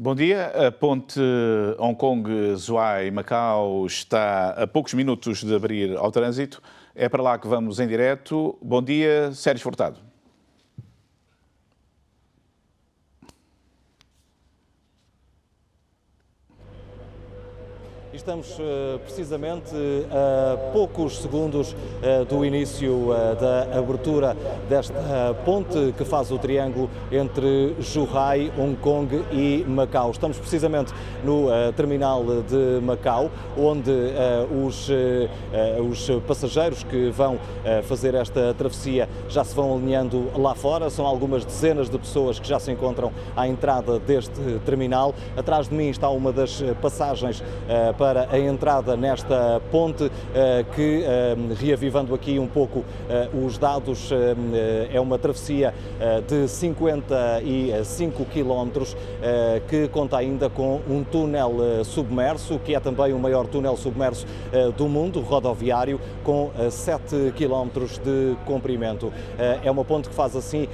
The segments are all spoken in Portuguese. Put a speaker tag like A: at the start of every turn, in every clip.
A: Bom dia. A ponte Hong Kong-Zhuhai-Macau está a poucos minutos de abrir ao trânsito. É para lá que vamos em direto. Bom dia, Sérgio Furtado.
B: Estamos precisamente a poucos segundos do início da abertura desta ponte que faz o triângulo entre Zhuhai, Hong Kong e Macau. Estamos precisamente no terminal de Macau, onde os passageiros que vão fazer esta travessia já se vão alinhando lá fora. São algumas dezenas de pessoas que já se encontram à entrada deste terminal. Atrás de mim está uma das passagens para a entrada nesta ponte, que, reavivando aqui um pouco os dados, é uma travessia de 55 km, que conta ainda com um túnel submerso, que é também o maior túnel submerso do mundo, rodoviário, com 7 km de comprimento. É uma ponte que faz assim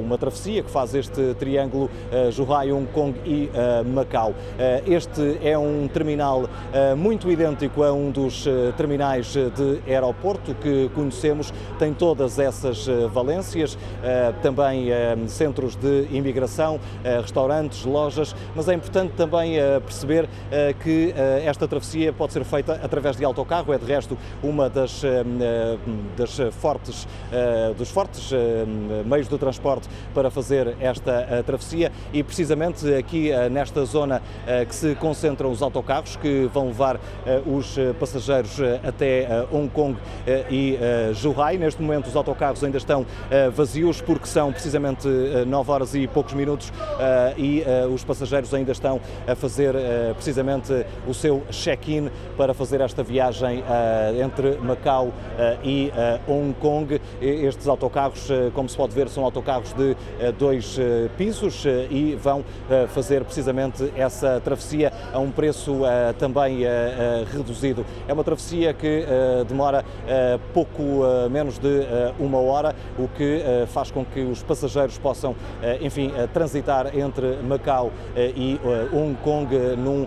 B: uma travessia, que faz este triângulo Zhuhai, Hong Kong e Macau. Este é um terminal muito idêntico a um dos terminais de aeroporto que conhecemos, tem todas essas valências, também centros de imigração, restaurantes, lojas, mas é importante também perceber que esta travessia pode ser feita através de autocarro. É de resto uma dos fortes meios de transporte para fazer esta travessia, e precisamente aqui nesta zona que se concentram os autocarros que vão levar os passageiros até Hong Kong e Zhuhai. Neste momento os autocarros ainda estão vazios porque são precisamente 9 horas e poucos minutos, e os passageiros ainda estão a fazer precisamente o seu check-in para fazer esta viagem entre Macau e Hong Kong. Estes autocarros, como se pode ver, são autocarros de 2 pisos e vão fazer precisamente essa travessia a um preço também reduzido. É uma travessia que demora pouco menos de 1 hora, o que faz com que os passageiros possam, enfim, transitar entre Macau e Hong Kong num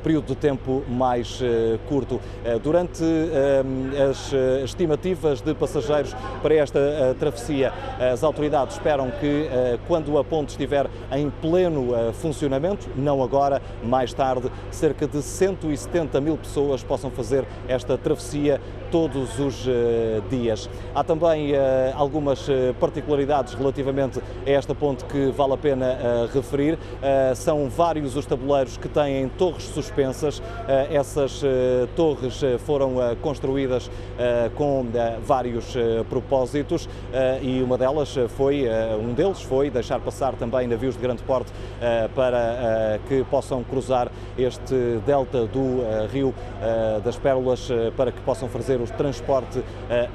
B: período de tempo mais curto. Durante as estimativas de passageiros para esta travessia, as autoridades esperam que quando a ponte estiver em pleno funcionamento, não agora, mais tarde, cerca de 170 mil pessoas possam fazer esta travessia todos os dias. Há também algumas particularidades relativamente a esta ponte que vale a pena referir. São vários os tabuleiros que têm torres suspensas. Essas torres foram construídas com vários propósitos, e um deles foi deixar passar também navios de grande porte para que possam cruzar este delta do Rio das Pérolas, para que possam fazer o transporte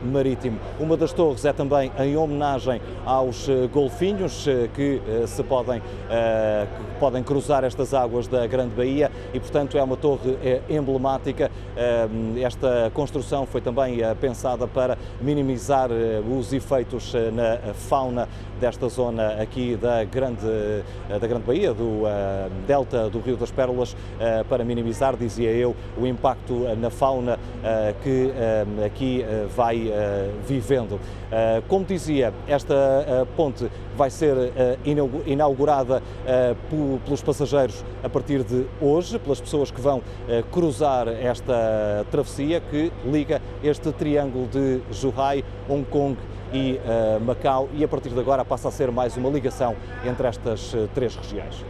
B: marítimo. Uma das torres é também em homenagem aos golfinhos que podem cruzar estas águas da Grande Baía, e portanto é uma torre emblemática. Esta construção foi também pensada para minimizar os efeitos na fauna desta zona aqui da Grande Baía, do delta do Rio das Pérolas, para minimizar, dizia eu, o impacto na fauna que aqui vai vivendo. Como dizia, esta ponte vai ser inaugurada pelos passageiros a partir de hoje, pelas pessoas que vão cruzar esta travessia que liga este triângulo de Zhuhai, Hong Kong e Macau, e a partir de agora passa a ser mais uma ligação entre estas 3 regiões.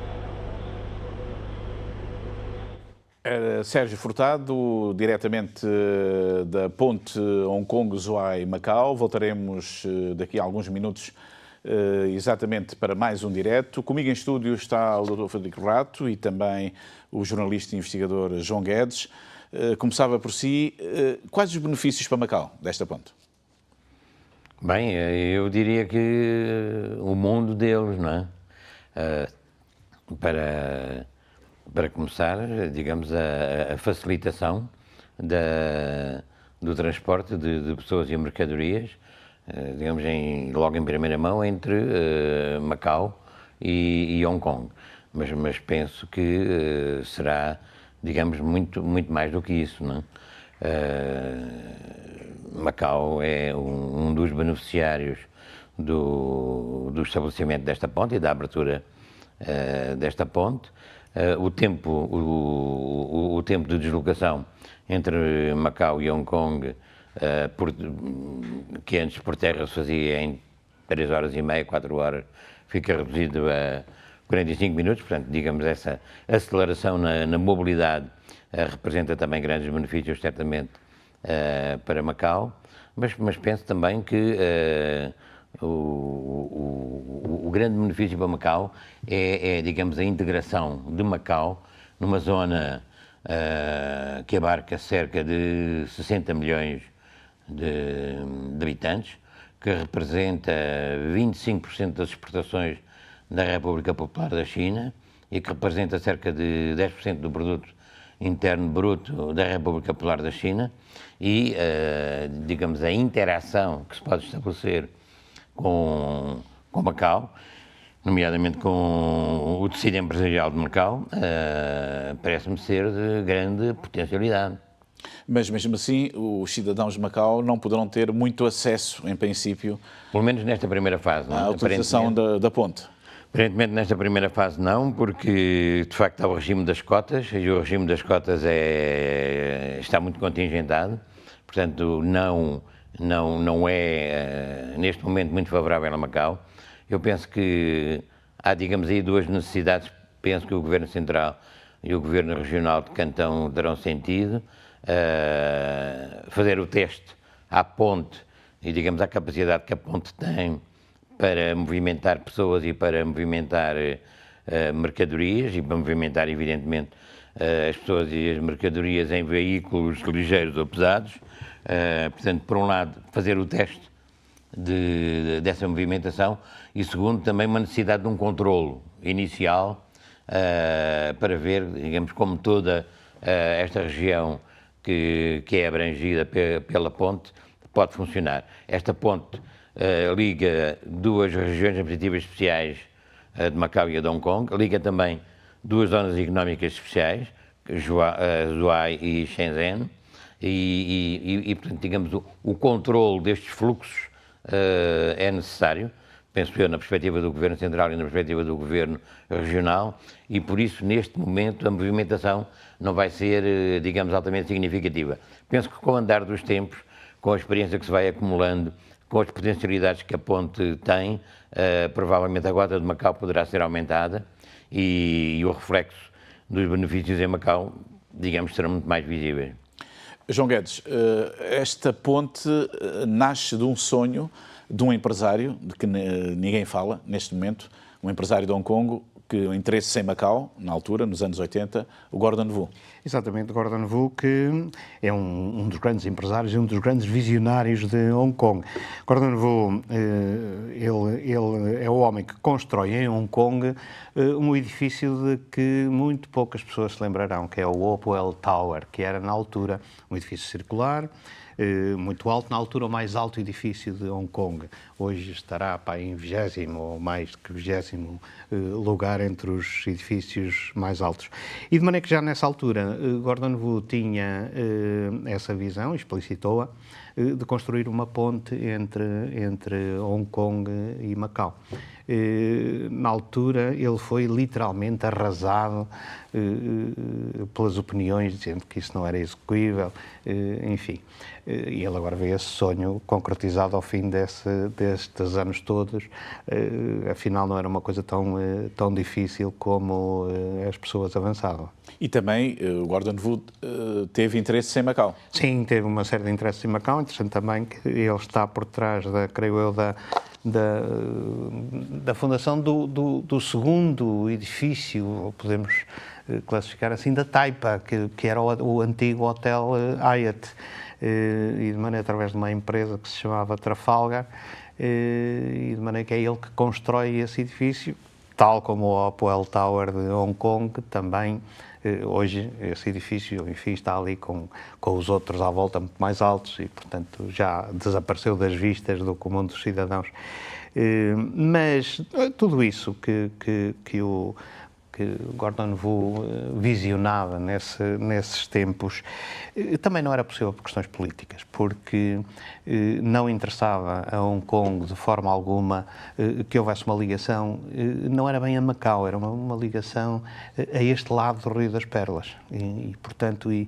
A: Sérgio Furtado, diretamente da ponte Hong Kong-Zhuhai-Macau. Voltaremos daqui a alguns minutos exatamente para mais um direto. Comigo em estúdio está o Dr. Frederico Rato e também o jornalista e investigador João Guedes. Começava por si, quais os benefícios para Macau desta ponte?
C: Bem, eu diria que o mundo deles, não é? Para começar, digamos, a facilitação do transporte de pessoas e mercadorias, digamos, logo em primeira mão, entre Macau e Hong Kong. mas penso que será, digamos, muito mais do que isso, não é? Macau é um dos beneficiários do estabelecimento desta ponte e da abertura desta ponte. O tempo de deslocação entre Macau e Hong Kong, que antes por terra se fazia em 3 horas e meia, 4 horas, fica reduzido a 45 minutos, portanto, digamos, essa aceleração na mobilidade representa também grandes benefícios, certamente, para Macau, mas penso também que o grande benefício para Macau digamos, a integração de Macau numa zona que abarca cerca de 60 milhões de habitantes, que representa 25% das exportações da República Popular da China e que representa cerca de 10% do produto interno bruto da República Popular da China e, digamos, a interação que se pode estabelecer com Macau, nomeadamente com o tecido empresarial de Macau, parece-me ser de grande potencialidade.
A: Mas, mesmo assim, os cidadãos de Macau não poderão ter muito acesso, em princípio,
C: pelo menos nesta primeira fase, não?
A: à utilização da ponte.
C: Aparentemente, nesta primeira fase não, porque, de facto, há o regime das cotas, e o regime das cotas está muito contingentado, portanto, não é, neste momento, muito favorável a Macau. Eu penso que há, digamos, aí duas necessidades. Penso que o Governo Central e o Governo Regional de Cantão darão sentido. Fazer o teste à ponte e, digamos, à capacidade que a ponte tem para movimentar pessoas e para movimentar mercadorias e para movimentar, evidentemente, as pessoas e as mercadorias em veículos ligeiros ou pesados. Portanto, por um lado, fazer o teste dessa movimentação e, segundo, também uma necessidade de um controlo inicial para ver, digamos, como toda esta região que é abrangida pela ponte pode funcionar. Esta ponte liga duas regiões administrativas especiais de Macau e a de Hong Kong, liga também duas zonas económicas especiais, Zhuhai e Shenzhen, e portanto, digamos, o controle destes fluxos é necessário, penso eu, na perspectiva do Governo Central e na perspectiva do Governo Regional, e por isso, neste momento, a movimentação não vai ser, digamos, altamente significativa. Penso que com o andar dos tempos, com a experiência que se vai acumulando, com as potencialidades que a ponte tem, provavelmente a rota de Macau poderá ser aumentada e o reflexo dos benefícios em Macau, digamos, serão muito mais visíveis.
A: João Guedes, esta ponte nasce de um sonho de um empresário, de que ninguém fala neste momento, um empresário de Hong Kong, que o interesse em Macau, na altura, nos anos 80, o Gordon Wu.
D: Exatamente, Gordon Wu, que é um dos grandes empresários e um dos grandes visionários de Hong Kong. Gordon Wu, ele é o homem que constrói em Hong Kong um edifício de que muito poucas pessoas se lembrarão, que é o Hopewell Tower, que era, na altura, um edifício circular, muito alto, na altura o mais alto edifício de Hong Kong. Hoje estará em 20º ou mais que 20º lugar entre os edifícios mais altos. E de maneira que já nessa altura Gordon Wu tinha essa visão, explicitou-a, de construir uma ponte entre Hong Kong e Macau. Na altura ele foi literalmente arrasado pelas opiniões, dizendo que isso não era execuível, enfim. E ele agora vê esse sonho concretizado ao fim destes anos todos. Afinal, não era uma coisa tão difícil como as pessoas avançavam.
A: E também o Gordon Wu teve interesse em Macau.
D: Sim, teve uma série de interesses em Macau. Interessante também que ele está por trás, creio eu, da fundação do segundo edifício, podemos classificar assim, da Taipa, que era o antigo Hotel Hyatt, e de maneira através de uma empresa que se chamava Trafalgar, e de maneira que é ele que constrói esse edifício, tal como o Hopewell Tower de Hong Kong também. Hoje esse edifício, enfim, está ali com os outros à volta muito mais altos e, portanto, já desapareceu das vistas do comum dos cidadãos. Mas tudo isso que o que Gordon Wu visionava nesses tempos, também não era possível por questões políticas, porque não interessava a Hong Kong de forma alguma que houvesse uma ligação, não era bem a Macau, era uma ligação a este lado do Rio das Perlas e portanto, de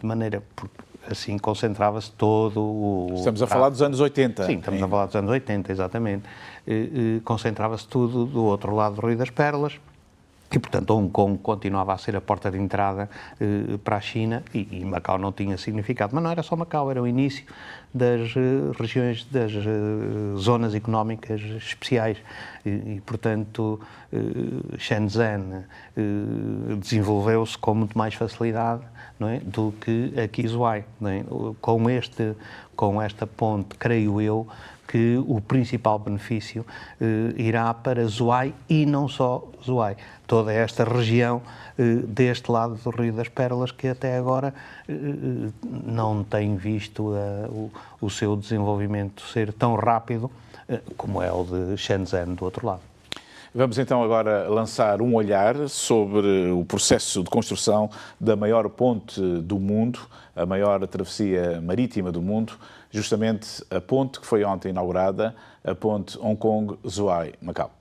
D: maneira... Assim, concentrava-se todo o...
A: Estamos a falar dos anos 80.
D: Sim, estamos a falar dos anos 80, exatamente. Concentrava-se tudo do outro lado do Rio das Perlas e, portanto, Hong Kong continuava a ser a porta de entrada para a China e Macau não tinha significado. Mas não era só Macau, era o início das regiões, das zonas económicas especiais e portanto, Shenzhen desenvolveu-se com muito mais facilidade, não é, do que aqui Zhuhai. Não é? Com esta ponte, creio eu, que o principal benefício irá para Zhuhai e não só Zhuhai. Toda esta região deste lado do Rio das Pérolas que até agora não tem visto o seu desenvolvimento ser tão rápido como é o de Shenzhen do outro lado.
A: Vamos então agora lançar um olhar sobre o processo de construção da maior ponte do mundo, a maior travessia marítima do mundo, justamente a ponte que foi ontem inaugurada, a ponte Hong Kong-Zhuhai-Macau.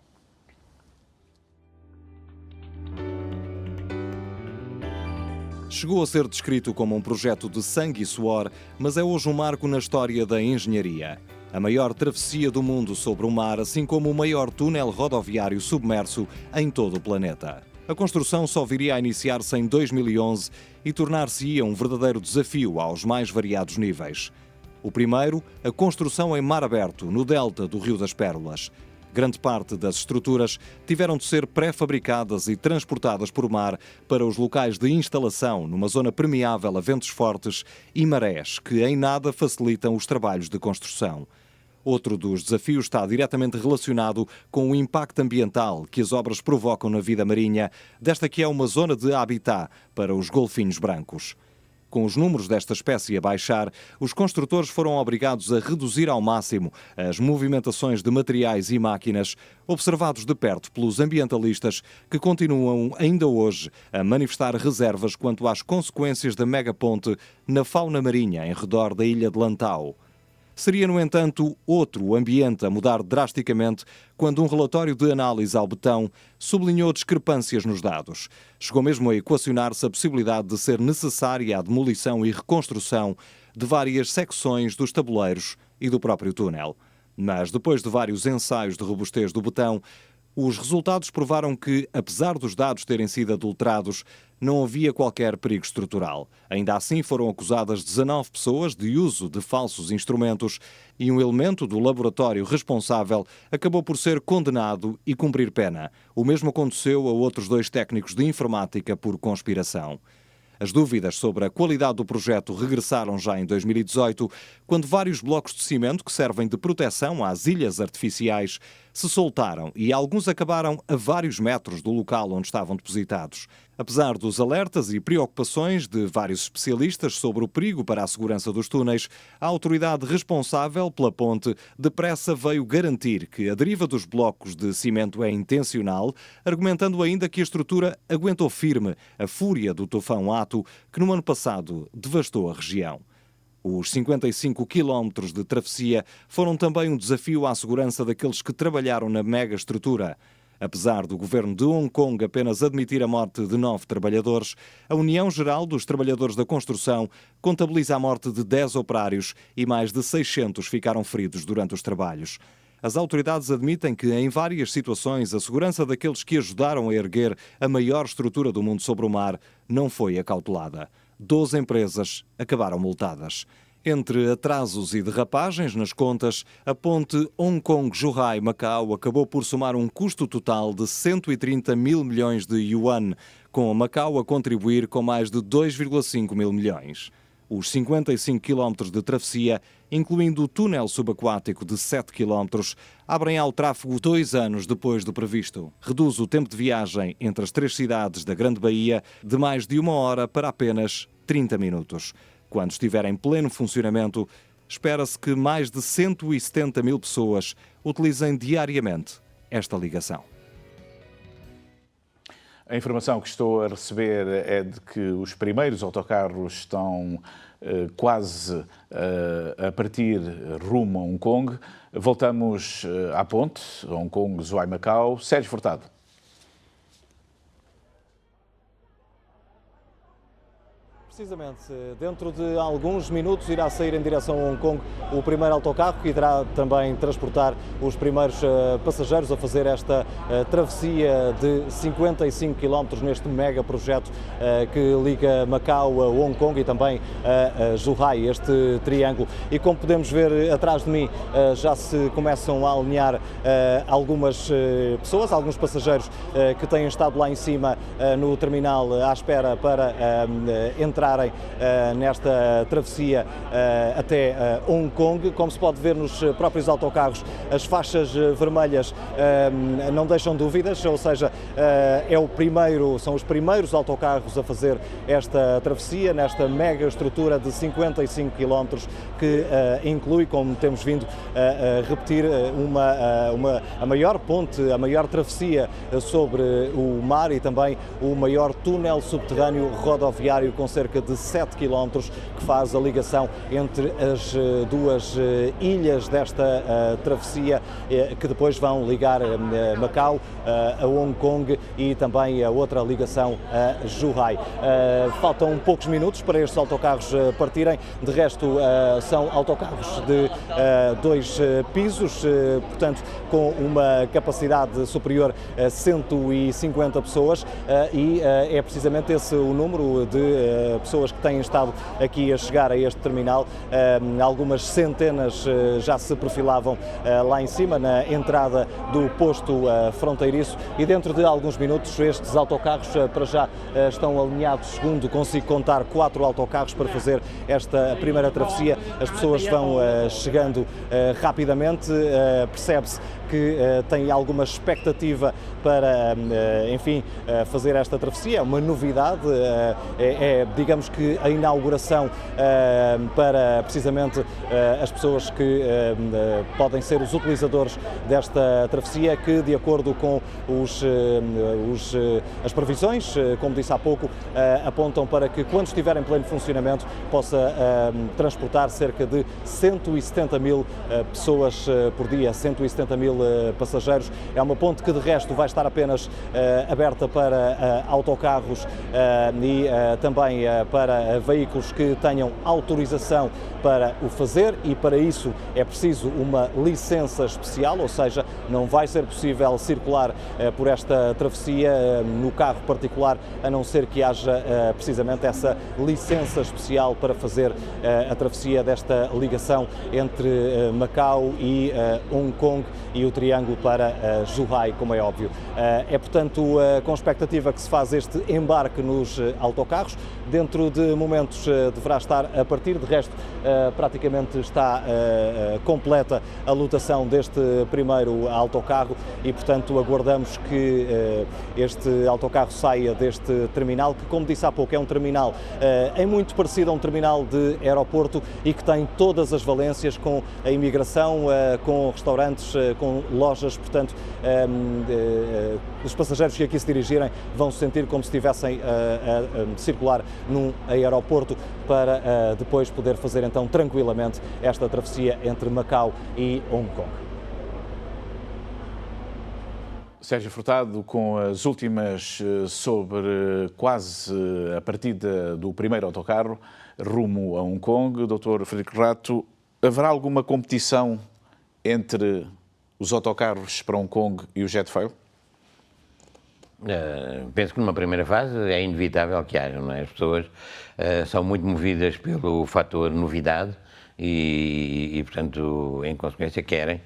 B: Chegou a ser descrito como um projeto de sangue e suor, mas é hoje um marco na história da engenharia. A maior travessia do mundo sobre o mar, assim como o maior túnel rodoviário submerso em todo o planeta. A construção só viria a iniciar-se em 2011 e tornar-se-ia um verdadeiro desafio aos mais variados níveis. O primeiro, a construção em mar aberto, no delta do Rio das Pérolas. Grande parte das estruturas tiveram de ser pré-fabricadas e transportadas por mar para os locais de instalação numa zona permeável a ventos fortes e marés que em nada facilitam os trabalhos de construção. Outro dos desafios está diretamente relacionado com o impacto ambiental que as obras provocam na vida marinha, desta que é uma zona de habitat para os golfinhos brancos. Com os números desta espécie a baixar, os construtores foram obrigados a reduzir ao máximo as movimentações de materiais e máquinas, observados de perto pelos ambientalistas que continuam ainda hoje a manifestar reservas quanto às consequências da megaponte na fauna marinha em redor da ilha de Lantau. Seria, no entanto, outro ambiente a mudar drasticamente quando um relatório de análise ao betão sublinhou discrepâncias nos dados. Chegou mesmo a equacionar-se a possibilidade de ser necessária a demolição e reconstrução de várias secções dos tabuleiros e do próprio túnel. Mas, depois de vários ensaios de robustez do betão, os resultados provaram que, apesar dos dados terem sido adulterados, não havia qualquer perigo estrutural. Ainda assim, foram acusadas 19 pessoas de uso de falsos instrumentos e um elemento do laboratório responsável acabou por ser condenado e cumprir pena. O mesmo aconteceu a outros 2 técnicos de informática por conspiração. As dúvidas sobre a qualidade do projeto regressaram já em 2018, quando vários blocos de cimento que servem de proteção às ilhas artificiais se soltaram e alguns acabaram a vários metros do local onde estavam depositados. Apesar dos alertas e preocupações de vários especialistas sobre o perigo para a segurança dos túneis, a autoridade responsável pela ponte depressa veio garantir que a deriva dos blocos de cimento é intencional, argumentando ainda que a estrutura aguentou firme a fúria do tufão Ato, que no ano passado devastou a região. Os 55 quilómetros de travessia foram também um desafio à segurança daqueles que trabalharam na mega-estrutura. Apesar do governo de Hong Kong apenas admitir a morte de 9 trabalhadores, a União Geral dos Trabalhadores da Construção contabiliza a morte de 10 operários e mais de 600 ficaram feridos durante os trabalhos. As autoridades admitem que, em várias situações, a segurança daqueles que ajudaram a erguer a maior estrutura do mundo sobre o mar não foi acautelada. 12 empresas acabaram multadas. Entre atrasos e derrapagens nas contas, a ponte Hong Kong-Zhuhai-Macau acabou por somar um custo total de 130 mil milhões de yuan, com a Macau a contribuir com mais de 2,5 mil milhões. Os 55 km de travessia, incluindo o túnel subaquático de 7 km, abrem ao tráfego 2 anos depois do previsto. Reduz o tempo de viagem entre as 3 cidades da Grande Baía de mais de 1 hora para apenas 30 minutos. Quando estiver em pleno funcionamento, espera-se que mais de 170 mil pessoas utilizem diariamente esta ligação.
A: A informação que estou a receber é de que os primeiros autocarros estão quase a partir rumo a Hong Kong. Voltamos à ponte, Hong Kong, Zhuhai, Macau. Sérgio Furtado.
B: Precisamente, dentro de alguns minutos irá sair em direção a Hong Kong o primeiro autocarro que irá também transportar os primeiros passageiros a fazer esta travessia de 55 km neste mega projeto que liga Macau a Hong Kong e também a Zhuhai, este triângulo. E como podemos ver atrás de mim, já se começam a alinhar algumas pessoas, alguns passageiros que têm estado lá em cima no terminal à espera para entrarem nesta travessia até Hong Kong. Como se pode ver nos próprios autocarros, as faixas vermelhas não deixam dúvidas, ou seja, são os primeiros autocarros a fazer esta travessia nesta mega estrutura de 55 km que inclui, como temos vindo a repetir, a maior ponte, a maior travessia sobre o mar e também o maior túnel subterrâneo rodoviário com cerca de 7 km que faz a ligação entre as duas ilhas desta travessia que depois vão ligar Macau a Hong Kong e também a outra ligação a Zhuhai. Faltam poucos minutos para estes autocarros partirem, de resto são autocarros de 2 pisos, portanto com uma capacidade superior a 150 pessoas e é precisamente esse o número de pessoas que têm estado aqui a chegar a este terminal. Algumas centenas já se perfilavam lá em cima, na entrada do posto fronteiriço, e dentro de alguns minutos estes autocarros para já estão alinhados, segundo consigo contar, 4 autocarros para fazer esta primeira travessia. As pessoas vão chegando rapidamente, percebe-se que tem alguma expectativa para, enfim, fazer esta travessia. É uma novidade, digamos que a inauguração para precisamente as pessoas que podem ser os utilizadores desta travessia, que de acordo com as previsões, como disse há pouco, apontam para que quando estiver em pleno funcionamento possa transportar cerca de 170 mil pessoas por dia, 170 mil passageiros. É uma ponte que de resto vai estar apenas aberta para autocarros e também para veículos que tenham autorização para o fazer, e para isso é preciso uma licença especial, ou seja, não vai ser possível circular por esta travessia no carro particular, a não ser que haja precisamente essa licença especial para fazer a travessia desta ligação entre Macau e Hong Kong e o triângulo para Zhuhai, como é óbvio. É, portanto, com expectativa que se faz este embarque nos autocarros. Dentro de momentos deverá estar a partir, de resto praticamente está completa a lotação deste primeiro autocarro e, portanto, aguardamos que este autocarro saia deste terminal, que, como disse há pouco, é um terminal é muito parecido a um terminal de aeroporto e que tem todas as valências, com a imigração, com restaurantes, com lojas, portanto, os passageiros que aqui se dirigirem vão se sentir como se estivessem a circular num aeroporto, para depois poder fazer então tranquilamente esta travessia entre Macau e Hong Kong.
A: Sérgio Furtado, com as últimas sobre quase a partida do primeiro autocarro rumo a Hong Kong. Dr. Frederico Rato, haverá alguma competição entre os autocarros para Hong Kong e o Jetfoil?
C: Penso que numa primeira fase é inevitável que haja, não é? As pessoas são muito movidas pelo fator novidade e, portanto, em consequência, querem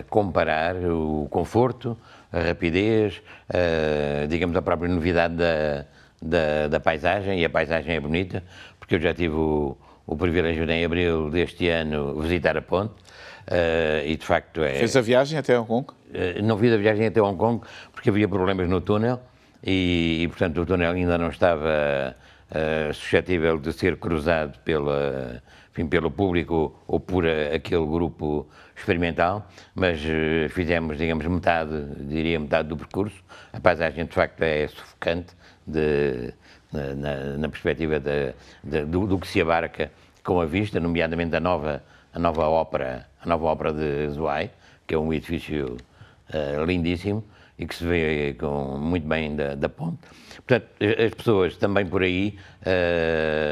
C: comparar o conforto, a rapidez, digamos, a própria novidade da paisagem, e a paisagem é bonita, porque eu já tive o privilégio de, em abril deste ano, visitar a ponte. E de facto
A: Fez a viagem até Hong Kong?
C: Não fiz a viagem até Hong Kong porque havia problemas no túnel e portanto o túnel ainda não estava suscetível de ser cruzado enfim, pelo público ou por aquele grupo experimental, mas fizemos, digamos, diria metade do percurso. A paisagem, de facto, é sufocante na perspectiva do que se abarca com a vista, nomeadamente a nova ópera de Zweig, que é um edifício lindíssimo e que se vê muito bem da ponte. Portanto, as pessoas também por aí,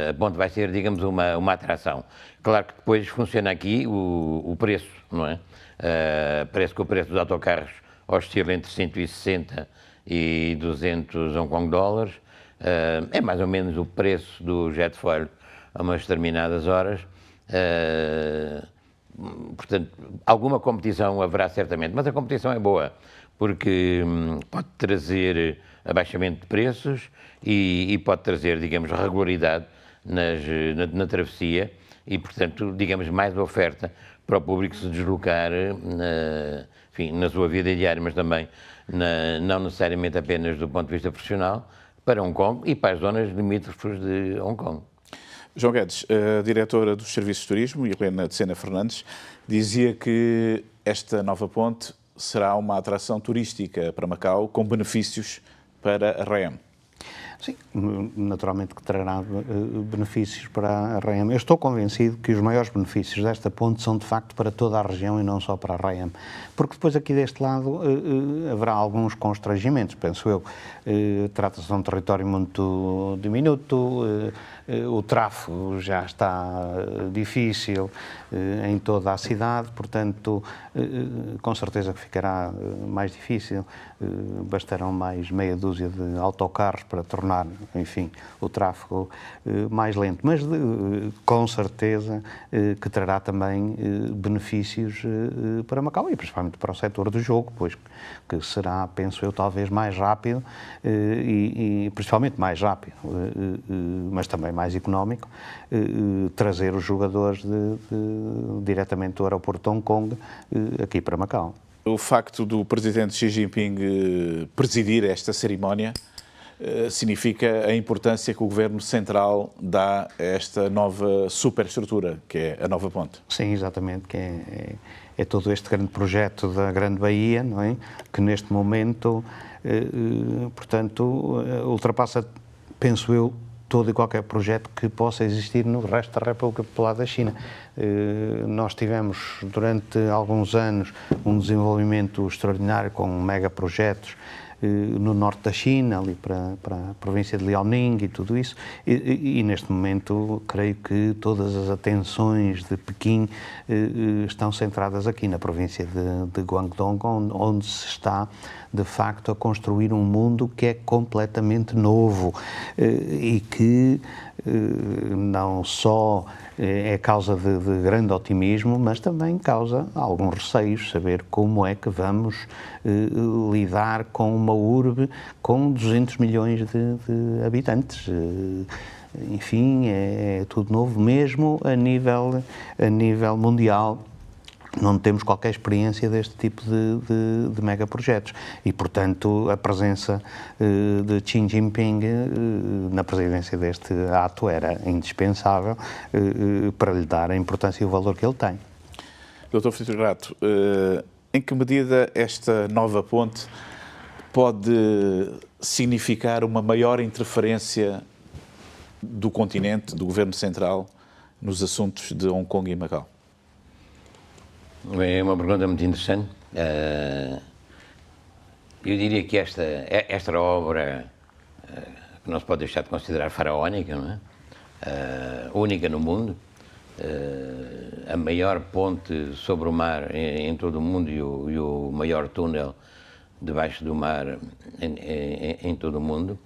C: a ponte vai ser, digamos, uma atração. Claro que depois funciona aqui o preço, não é? Parece que o preço dos autocarros oscila entre 160 e 200 Hong Kong dólares. É mais ou menos o preço do jet fuel a umas determinadas horas. Portanto, alguma competição haverá certamente, mas a competição é boa, porque pode trazer abaixamento de preços e pode trazer, digamos, regularidade na travessia e, portanto, digamos, mais oferta para o público se deslocar enfim, na sua vida diária, mas também não necessariamente apenas do ponto de vista profissional, para Hong Kong e para as zonas limítrofes de Hong Kong.
A: João Guedes, a diretora dos Serviços de Turismo, Helena de Sena Fernandes, dizia que esta nova ponte será uma atração turística para Macau com benefícios para a REM.
D: Sim, naturalmente que trará benefícios para a REM. Eu estou convencido que os maiores benefícios desta ponte são, de facto, para toda a região e não só para a REM. Porque depois aqui deste lado haverá alguns constrangimentos, penso eu. Trata-se de um território muito diminuto, o tráfego já está difícil em toda a cidade, portanto, com certeza que ficará mais difícil. Bastarão mais meia dúzia de autocarros para tornar, enfim, o tráfego mais lento. Mas, com certeza, que trará também benefícios para Macau e principalmente para o setor do jogo, pois que será, penso eu, talvez mais rápido e principalmente mais rápido, mas também mais económico, trazer os jogadores diretamente do aeroporto de Hong Kong aqui para Macau.
A: O facto do presidente Xi Jinping presidir esta cerimónia significa a importância que o governo central dá a esta nova superestrutura, que é a nova ponte.
D: Sim, exatamente, que é todo este grande projeto da Grande Baía, não é? Que neste momento, portanto, ultrapassa, penso eu, todo e qualquer projeto que possa existir no resto da República Popular da China. Nós tivemos, durante alguns anos, um desenvolvimento extraordinário com megaprojetos no norte da China, ali para a província de Liaoning e tudo isso, e neste momento creio que todas as atenções de Pequim estão centradas aqui na província de Guangdong, onde se está de facto a construir um mundo que é completamente novo e que não só é causa de grande otimismo, mas também causa alguns receios, saber como é que vamos lidar com uma urbe com 200 milhões de habitantes. Enfim, é tudo novo, mesmo a nível mundial. Não temos qualquer experiência deste tipo de megaprojetos e, portanto, a presença de Xi Jinping na presidência deste ato era indispensável para lhe dar a importância e o valor que ele tem.
A: Dr. Fritor Grato, em que medida esta nova ponte pode significar uma maior interferência do continente, do governo central, nos assuntos de Hong Kong e Macau?
C: É uma pergunta muito interessante. Eu diria que esta obra, que não se pode deixar de considerar faraónica, não é? Única no mundo, a maior ponte sobre o mar em todo o mundo e o maior túnel debaixo do mar em todo o mundo,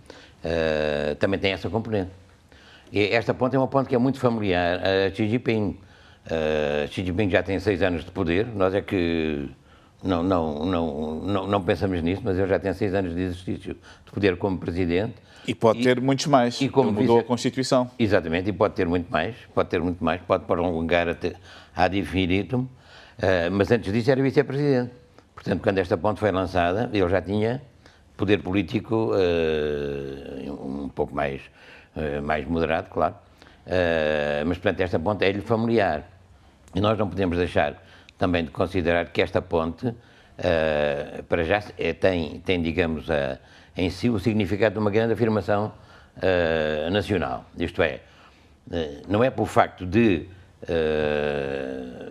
C: também tem essa componente. E esta ponte é uma ponte que é muito familiar a Xi Jinping. Xi Jinping já tem 6 anos de poder, nós é que não pensamos nisso, mas ele já tem 6 anos de exercício de poder como presidente.
A: E pode ter muitos mais, como mudou a Constituição.
C: Exatamente, e pode ter muito mais, pode prolongar até ad infinitum, mas antes disso era vice-presidente. Portanto, quando esta ponte foi lançada, ele já tinha poder político um pouco mais moderado, claro. mas, portanto, esta ponte é-lhe familiar. E nós não podemos deixar também de considerar que esta ponte, para já, tem digamos, em si o significado de uma grande afirmação nacional. Isto é, não é por facto de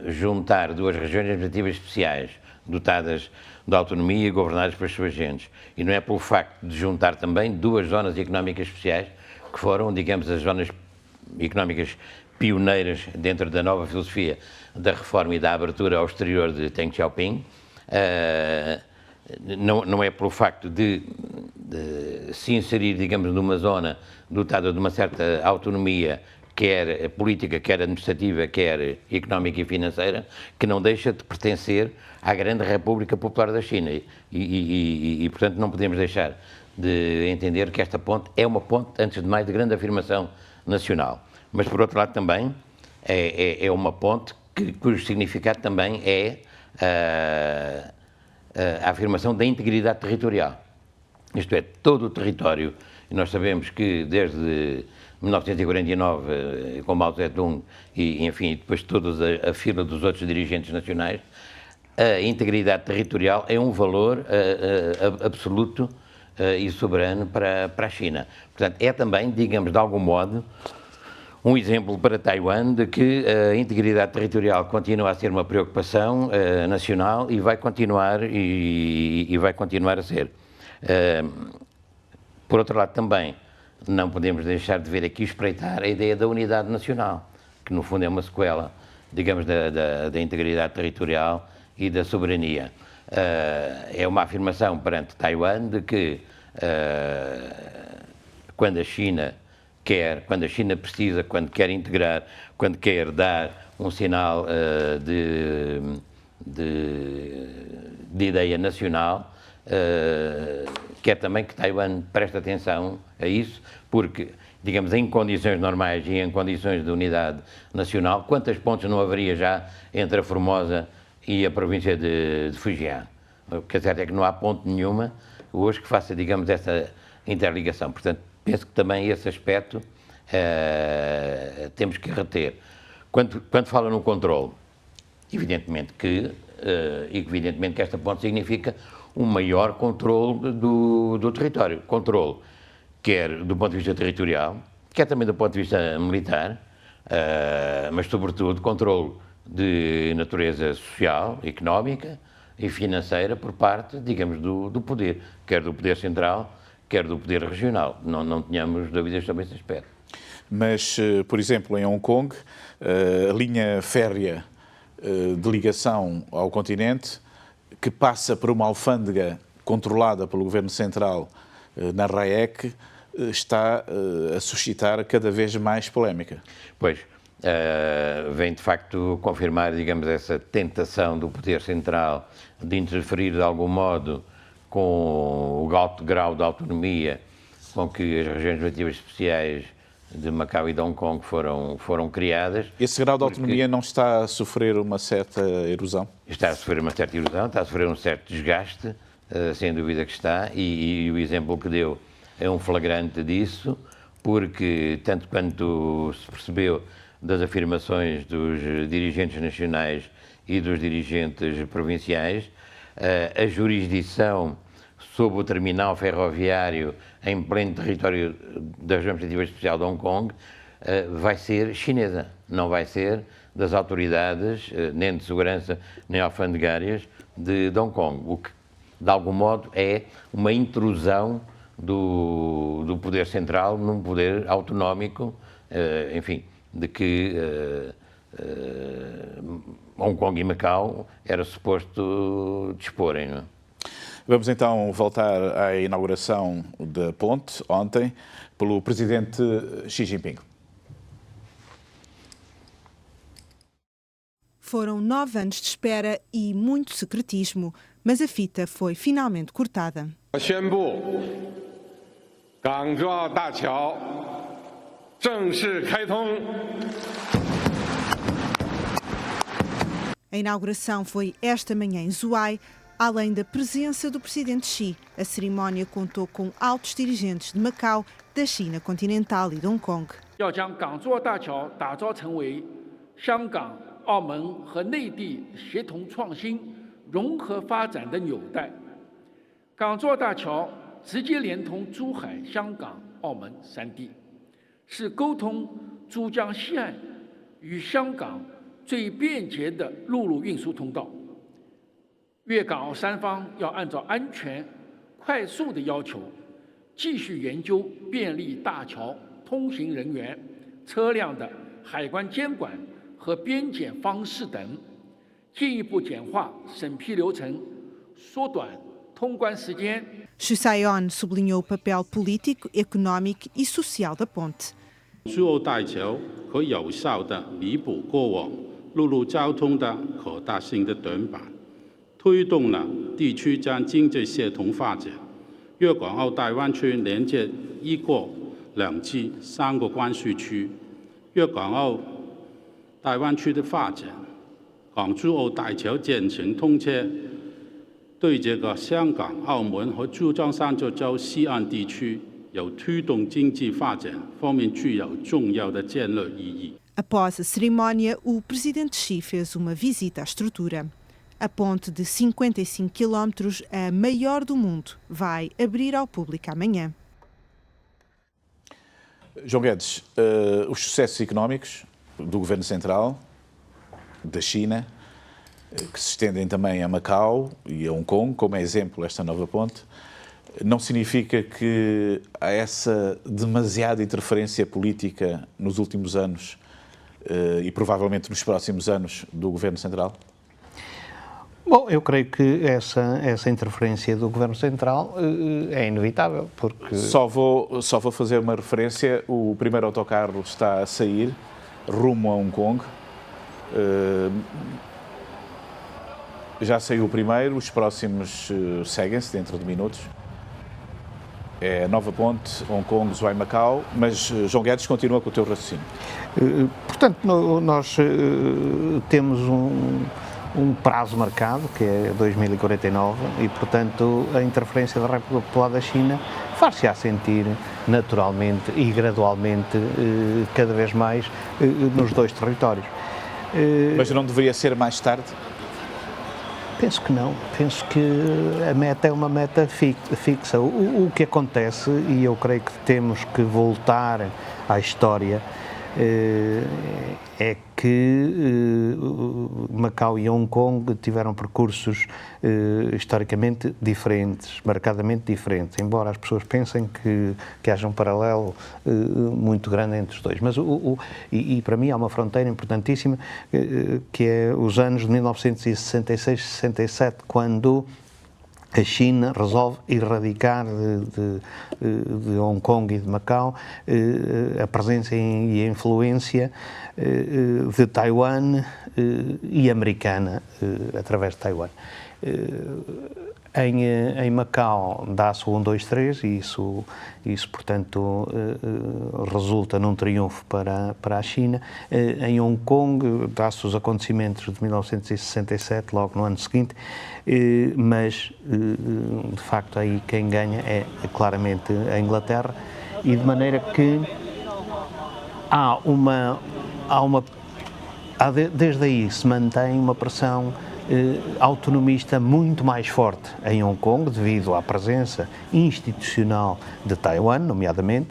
C: juntar duas regiões administrativas especiais, dotadas de autonomia e governadas pelas suas gentes, e não é pelo facto de juntar também duas zonas económicas especiais, que foram, digamos, as zonas económicas pioneiras dentro da nova filosofia da reforma e da abertura ao exterior de Deng Xiaoping. Não é pelo facto de se inserir, digamos, numa zona dotada de uma certa autonomia, quer política, quer administrativa, quer económica e financeira, que não deixa de pertencer à grande República Popular da China. E portanto, não podemos deixar de entender que esta ponte é uma ponte, antes de mais, de grande afirmação nacional. Mas, por outro lado, também é uma ponte cujo significado também é a afirmação da integridade territorial. Isto é, todo o território, e nós sabemos que desde 1949, com Mao Zedong e, enfim, depois toda a fila dos outros dirigentes nacionais, a integridade territorial é um valor absoluto e soberano para a China. Portanto, é também, digamos, de algum modo, um exemplo para Taiwan de que a integridade territorial continua a ser uma preocupação nacional e vai continuar a ser. Por outro lado, também não podemos deixar de ver aqui espreitar a ideia da unidade nacional, que no fundo é uma sequela, digamos, da integridade territorial e da soberania. É uma afirmação perante Taiwan de que quando a China precisa, quando quer integrar, quando quer dar um sinal de ideia nacional, quer também que Taiwan preste atenção a isso, porque, digamos, em condições normais e em condições de unidade nacional, quantas pontes não haveria já entre a Formosa e a província de Fujian? O que é certo é que não há ponte nenhuma hoje que faça, digamos, essa interligação. Portanto, penso que também esse aspecto temos que reter. Quando fala no controle, evidentemente que esta ponte significa um maior controle do território. Controle, quer do ponto de vista territorial, quer também do ponto de vista militar, mas sobretudo controle de natureza social, económica e financeira por parte, digamos, do poder, quer do poder central, quer do poder regional. Não tenhamos dúvidas sobre esse aspecto.
A: Mas, por exemplo, em Hong Kong, a linha férrea de ligação ao continente, que passa por uma alfândega controlada pelo Governo Central na RAEC, está a suscitar cada vez mais polémica.
C: Pois, vem de facto confirmar, digamos, essa tentação do poder central de interferir de algum modo com o alto grau de autonomia com que as regiões administrativas especiais de Macau e de Hong Kong foram criadas.
A: Esse grau de autonomia não está a sofrer uma certa erosão?
C: Está a sofrer uma certa erosão, está a sofrer um certo desgaste, sem dúvida que está, e o exemplo que deu é um flagrante disso, porque tanto quanto se percebeu das afirmações dos dirigentes nacionais e dos dirigentes provinciais, a jurisdição sobre o terminal ferroviário em pleno território da região administrativa especial de Hong Kong vai ser chinesa, não vai ser das autoridades nem de segurança nem alfandegárias de Hong Kong, o que de algum modo é uma intrusão do poder central num poder autonómico, enfim, de que Hong Kong e Macau era suposto disporem, não é?
A: Vamos então voltar à inauguração da ponte, ontem, pelo presidente Xi Jinping.
E: Foram 9 anos de espera e muito secretismo, mas a fita foi finalmente cortada. A inauguração foi esta manhã em Zhuhai. Além da presença do presidente Xi, a cerimónia contou com altos dirigentes de Macau, da China continental e de Hong Kong.
F: 要将港珠澳大桥打造成为香港、澳门和内地协同创新、融合发展的纽带。港珠澳大桥直接连通珠海、香港、澳门3地，是沟通珠江西岸与香港最便捷的陆路运输通道。粤港澳3方要按照安全、快速的要求，继续研究便利大桥通行人员、车辆的海关监管和边检方式等，进一步简化审批流程，缩短通关时间。
E: Chussayon sublinhou o papel político, económico e social da ponte.
G: 珠澳大桥可有效地弥补过往陆路交通的可大性的短板，推动了地区间经济协同发展。粤港澳大湾区连接1国2制3个关税区，粤港澳大湾区的发展，港珠澳大桥建成通车，对这个香港、澳门和珠江三角洲西岸地区有推动经济发展方面具有重要的战略意义。
E: Após a cerimónia, o presidente Xi fez uma visita à estrutura. A ponte de 55 quilómetros, a maior do mundo, vai abrir ao público amanhã.
A: João Guedes, os sucessos económicos do Governo Central, da China, que se estendem também a Macau e a Hong Kong, como é exemplo esta nova ponte, não significa que há essa demasiada interferência política nos últimos anos e provavelmente nos próximos anos do Governo Central?
D: Bom, eu creio que essa interferência do Governo Central é inevitável, porque...
A: Só vou fazer uma referência. O primeiro autocarro está a sair rumo a Hong Kong. Já saiu o primeiro, os próximos seguem-se dentro de minutos. É a nova ponte Hong Kong, Zhuhai, Macau, mas João Guedes continua com o teu raciocínio.
D: Portanto, nós temos um prazo marcado, que é 2049, e, portanto, a interferência da República Popular da China far-se-á sentir naturalmente e gradualmente cada vez mais nos dois territórios.
A: Mas não deveria ser mais tarde?
D: Penso que não. Penso que a meta é uma meta fixa. O que acontece, e eu creio que temos que voltar à história, é que Macau e Hong Kong tiveram percursos historicamente diferentes, marcadamente diferentes, embora as pessoas pensem que haja um paralelo muito grande entre os dois. Mas e para mim há uma fronteira importantíssima, que é os anos de 1966-67, quando a China resolve erradicar de Hong Kong e de Macau a presença e a influência de Taiwan e americana através de Taiwan. Em Macau dá-se o 1, 2, 3 e isso portanto, resulta num triunfo para a China. Em Hong Kong dá-se os acontecimentos de 1967, logo no ano seguinte, mas de facto aí quem ganha é claramente a Inglaterra, e de maneira que desde aí se mantém uma pressão autonomista muito mais forte em Hong Kong, devido à presença institucional de Taiwan, nomeadamente,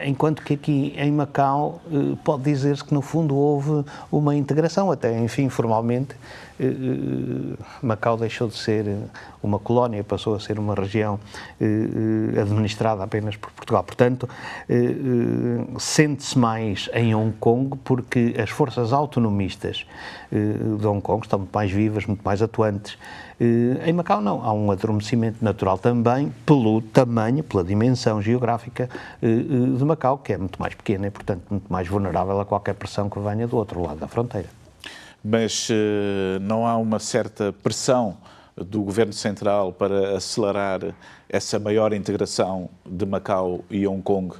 D: enquanto que aqui em Macau pode dizer-se que no fundo houve uma integração, até enfim formalmente. Macau deixou de ser uma colónia, passou a ser uma região administrada apenas por Portugal. Portanto, sente-se mais em Hong Kong porque as forças autonomistas de Hong Kong estão muito mais vivas, muito mais atuantes. Em Macau não, há um adormecimento natural também pelo tamanho, pela dimensão geográfica de Macau, que é muito mais pequena e, portanto, muito mais vulnerável a qualquer pressão que venha do outro lado da fronteira.
A: Mas não há uma certa pressão do Governo Central para acelerar essa maior integração de Macau e Hong Kong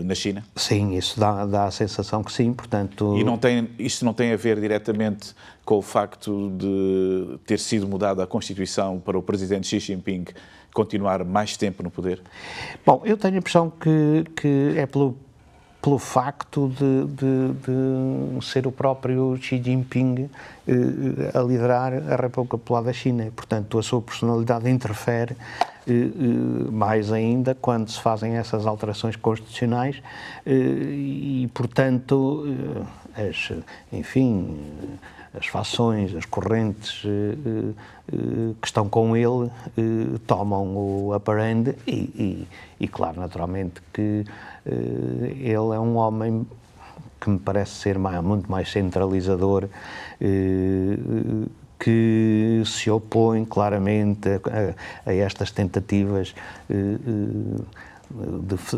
A: na China?
D: Sim, isso dá a sensação que sim, portanto...
A: E isto não tem a ver diretamente com o facto de ter sido mudada a Constituição para o presidente Xi Jinping continuar mais tempo no poder?
D: Bom, eu tenho a impressão que é pelo facto de ser o próprio Xi Jinping a liderar a República Popular da China. E, portanto, a sua personalidade interfere mais ainda quando se fazem essas alterações constitucionais e, portanto, as fações, as correntes que estão com ele tomam o upper hand e claro, naturalmente que ele é um homem que me parece ser muito mais centralizador, que se opõe claramente a estas tentativas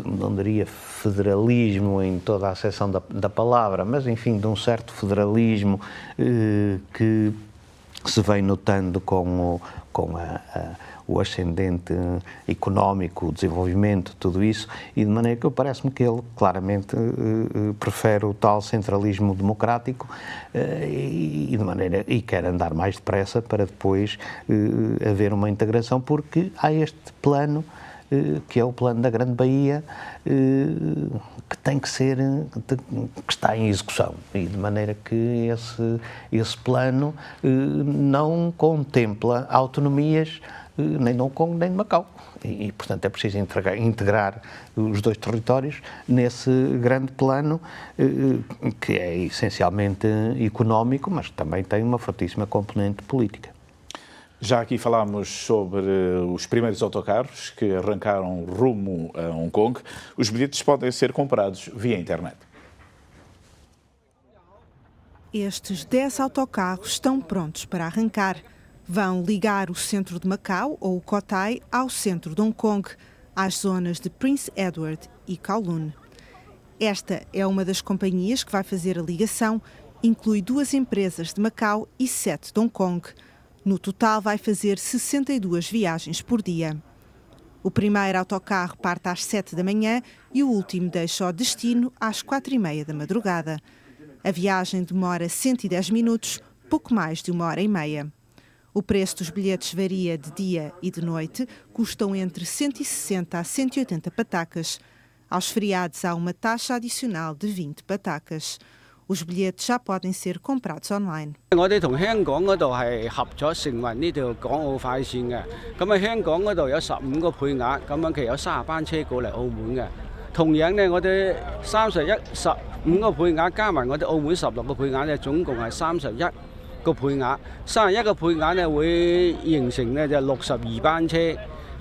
D: não diria federalismo em toda a acessão da palavra, mas enfim, de um certo federalismo que se vem notando com o ascendente económico, o desenvolvimento, tudo isso, e de maneira que parece-me que ele claramente prefere o tal centralismo democrático e quer andar mais depressa para depois haver uma integração, porque há este plano que é o plano da Grande Baía, que tem que ser, que está em execução, e de maneira que esse plano não contempla autonomias nem de Hong Kong nem de Macau. E, portanto, é preciso integrar os dois territórios nesse grande plano, que é essencialmente económico, mas também tem uma fortíssima componente política.
A: Já aqui falámos sobre os primeiros autocarros que arrancaram rumo a Hong Kong. Os bilhetes podem ser comprados via internet.
E: Estes 10 autocarros estão prontos para arrancar. Vão ligar o centro de Macau, ou o Cotai, ao centro de Hong Kong, às zonas de Prince Edward e Kowloon. Esta é uma das companhias que vai fazer a ligação, inclui 2 empresas de Macau e 7 de Hong Kong. No total vai fazer 62 viagens por dia. O primeiro autocarro parte às 7 da manhã e o último deixa o destino às 4h30 da madrugada. A viagem demora 110 minutos, pouco mais de 1h30. O preço dos bilhetes varia de dia e de noite, custam entre 160 a 180 patacas. Aos feriados há uma taxa adicional de 20 patacas. Os bilhetes já podem ser comprados online.
H: 我哋同香港嗰度係合咗成為呢條港澳快線嘅，咁香港嗰度有15個配額，咁樣其實有30班車過嚟澳門嘅。同樣呢，我哋15個配額加埋我哋澳門16個配額呢，總共係31個配額。31個配額呢會形成呢就62班車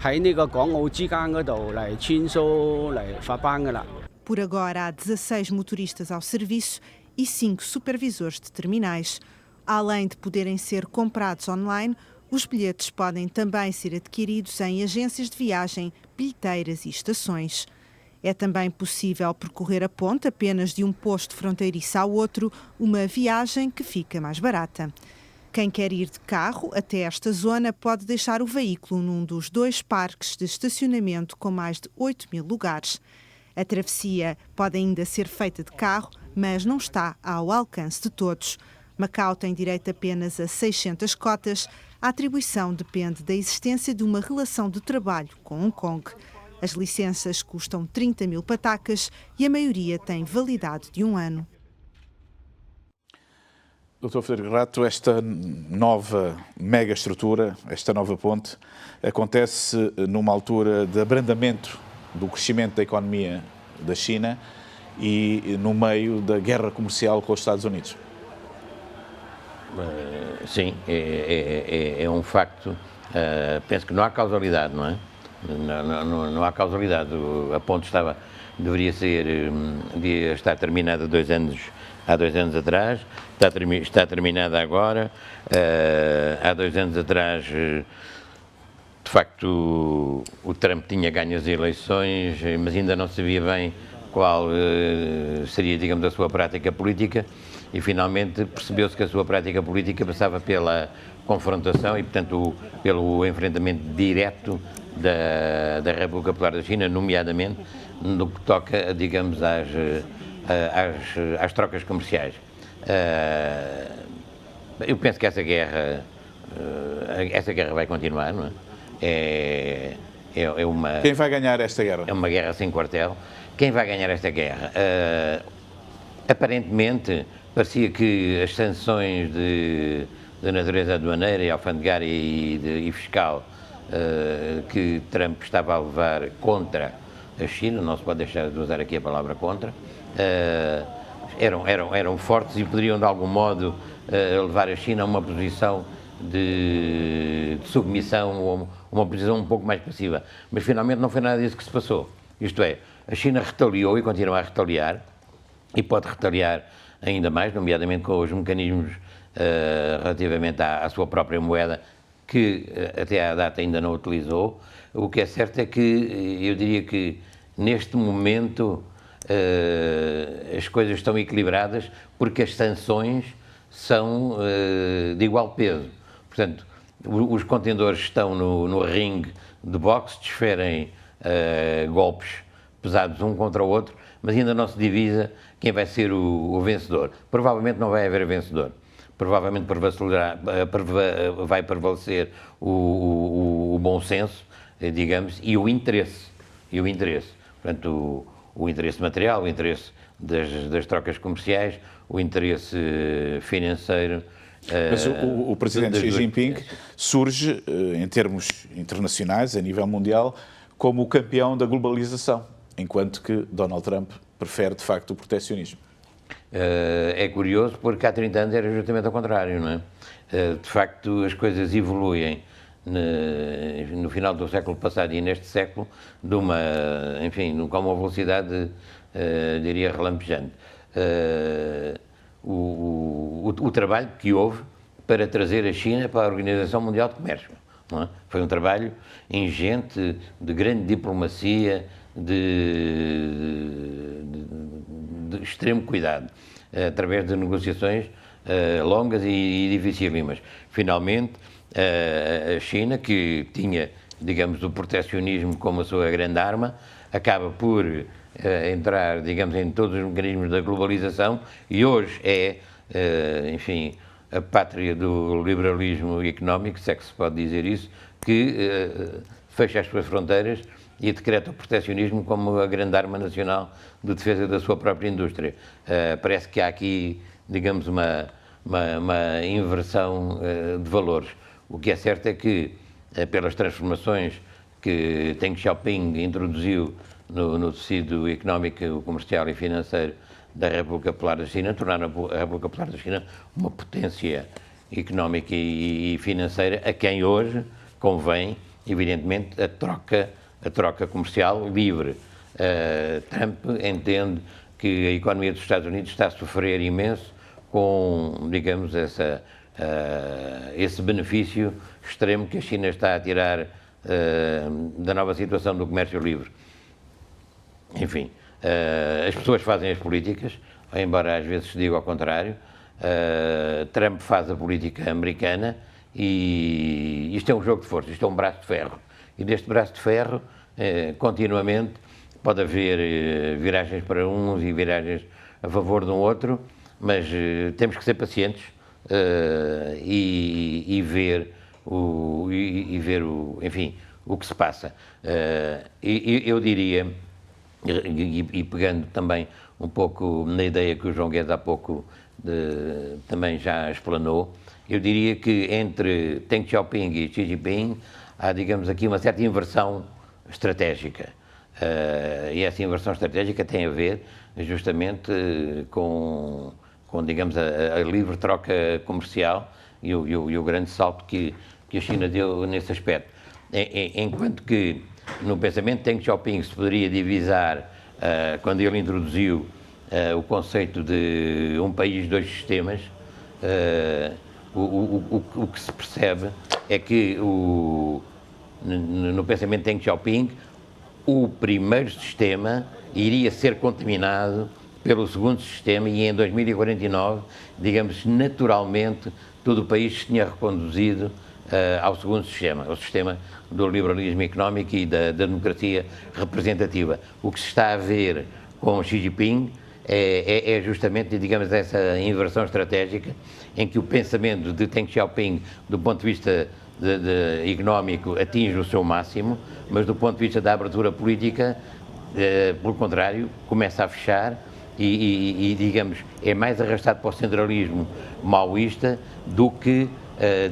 H: 喺呢個港澳之間嗰度嚟穿梭嚟發班㗎啦。
E: Por agora há 16 motoristas ao serviço e 5 supervisores de terminais. Além de poderem ser comprados online, os bilhetes podem também ser adquiridos em agências de viagem, bilheteiras e estações. É também possível percorrer a ponte apenas de um posto fronteiriço ao outro, uma viagem que fica mais barata. Quem quer ir de carro até esta zona pode deixar o veículo num dos 2 parques de estacionamento com mais de 8.000 lugares. A travessia pode ainda ser feita de carro, mas não está ao alcance de todos. Macau tem direito apenas a 600 cotas. A atribuição depende da existência de uma relação de trabalho com Hong Kong. As licenças custam 30.000 patacas e a maioria tem validade de 1 ano.
A: Dr. Frederico Rato, esta nova mega estrutura, esta nova ponte, acontece numa altura de abrandamento do crescimento da economia da China e no meio da guerra comercial com os Estados Unidos.
C: Sim, é um facto. Penso que não há causalidade, não é? Não há causalidade. A ponte deveria estar terminada há 2 anos atrás, está terminada agora. Há 2 anos atrás, de facto, o Trump tinha ganho as eleições, mas ainda não sabia bem qual seria, digamos, a sua prática política e finalmente percebeu-se que a sua prática política passava pela confrontação e, portanto, pelo enfrentamento direto da República Popular da China, nomeadamente no que toca, digamos, às trocas comerciais. Eu penso que essa guerra vai continuar, não é?
A: Quem vai ganhar esta guerra?
C: É uma guerra sem quartel. Quem vai ganhar esta guerra? Aparentemente, parecia que as sanções de natureza aduaneira e alfandegária e fiscal que Trump estava a levar contra a China, não se pode deixar de usar aqui a palavra contra, eram fortes e poderiam, de algum modo, levar a China a uma posição de submissão ou uma posição um pouco mais passiva. Mas, finalmente, não foi nada disso que se passou. Isto é, a China retaliou e continua a retaliar, e pode retaliar ainda mais, nomeadamente com os mecanismos relativamente à sua própria moeda, que até à data ainda não utilizou. O que é certo é que eu diria que neste momento as coisas estão equilibradas porque as sanções são de igual peso. Portanto, os contendores estão no ringue de boxe, desferem golpes pesados um contra o outro, mas ainda não se divisa quem vai ser o vencedor. Provavelmente não vai haver vencedor. Provavelmente vai prevalecer o bom senso, digamos, e o interesse. Portanto, o interesse material, o interesse das trocas comerciais, o interesse financeiro.
A: Mas o presidente Xi Jinping surge, em termos internacionais, a nível mundial, como o campeão da globalização, enquanto que Donald Trump prefere, de facto, o proteccionismo.
C: É curioso porque há 30 anos era justamente ao contrário, não é? De facto, as coisas evoluem no final do século passado e neste século com uma velocidade, diria, relampejante. O trabalho que houve para trazer a China para a Organização Mundial de Comércio, não é? Foi um trabalho ingente, de grande diplomacia, de extremo cuidado, através de negociações longas e dificílimas. Finalmente, a China, que tinha, digamos, o proteccionismo como a sua grande arma, acaba por entrar, digamos, em todos os mecanismos da globalização e hoje é, a pátria do liberalismo económico, se é que se pode dizer isso, que fecha as suas fronteiras e decreta o proteccionismo como a grande arma nacional de defesa da sua própria indústria. Parece que há aqui, digamos, uma inversão de valores. O que é certo é que, pelas transformações que Deng Xiaoping introduziu no tecido económico, comercial e financeiro da República Popular da China, tornaram a República Popular da China uma potência económica e financeira a quem hoje convém, evidentemente, a troca comercial livre. Trump entende que a economia dos Estados Unidos está a sofrer imenso com, digamos, esse benefício extremo que a China está a tirar da nova situação do comércio livre. Enfim, as pessoas fazem as políticas, embora às vezes se diga ao contrário. Trump faz a política americana e isto é um jogo de força, isto é um braço de ferro. E deste braço de ferro, continuamente, pode haver viragens para uns e viragens a favor de um outro, mas temos que ser pacientes e ver o que se passa. Eu diria, e pegando também um pouco na ideia que o João Guedes há pouco também já explanou, eu diria que entre Deng Xiaoping e Xi Jinping há, digamos, aqui uma certa inversão estratégica. E essa inversão estratégica tem a ver justamente com digamos, a livre troca comercial e o grande salto que a China deu nesse aspecto. Enquanto que no pensamento de Deng Xiaoping se poderia divisar, quando ele introduziu o conceito de um país, dois sistemas, o que se percebe é que no pensamento de Deng Xiaoping o primeiro sistema iria ser contaminado pelo segundo sistema e em 2049, digamos, naturalmente, todo o país se tinha reconduzido ao segundo sistema, ao sistema do liberalismo económico e da democracia representativa. O que se está a ver com Xi Jinping é justamente, digamos, essa inversão estratégica em que o pensamento de Deng Xiaoping, do ponto de vista económico, atinge o seu máximo, mas do ponto de vista da abertura política, pelo contrário, começa a fechar e, digamos, é mais arrastado para o centralismo maoísta do que,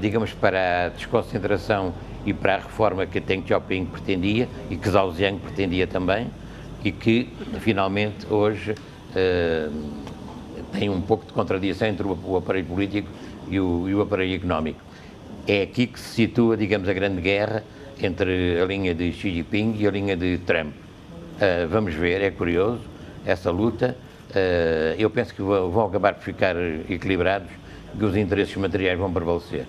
C: digamos, para a desconcentração e para a reforma que Deng Xiaoping pretendia e que Zhao Ziyang pretendia também e que, finalmente, hoje tem um pouco de contradição entre o aparelho político e o aparelho económico. É aqui que se situa, digamos, a grande guerra entre a linha de Xi Jinping e a linha de Trump. Vamos ver, é curioso, essa luta. Eu penso que vão acabar por ficar equilibrados e que os interesses materiais vão prevalecer.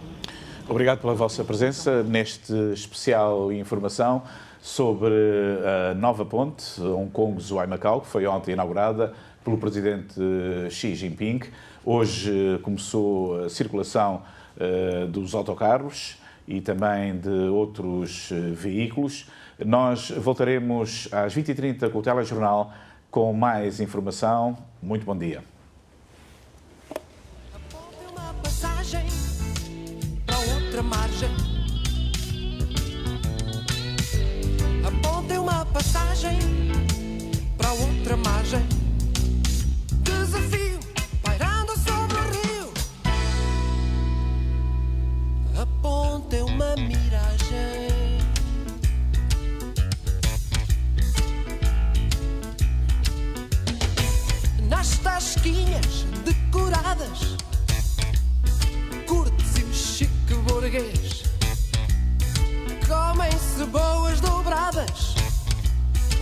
A: Obrigado pela vossa presença neste especial informação sobre a nova ponte Hong Kong-Zhuhai-Macau, que foi ontem inaugurada pelo presidente Xi Jinping. Hoje começou a circulação dos autocarros e também de outros veículos. Nós voltaremos às 20h30 com o Telejornal com mais informação. Muito bom dia.
I: Uma passagem para outra margem. Apontem uma passagem para outra margem. Desafio pairando sobre o rio. Apontem uma miragem. Nas tasquinhas decoradas, curtíssimo chique burguês, comem-se boas dobradas,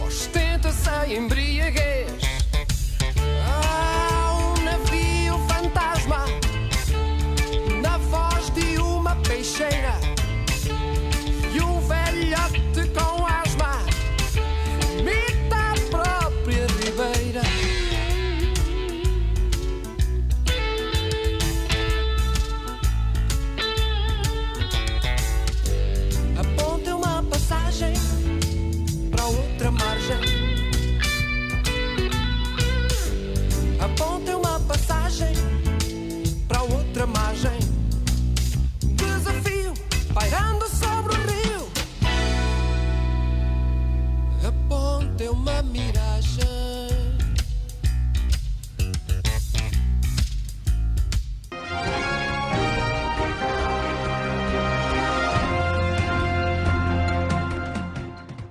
I: ostenta-se em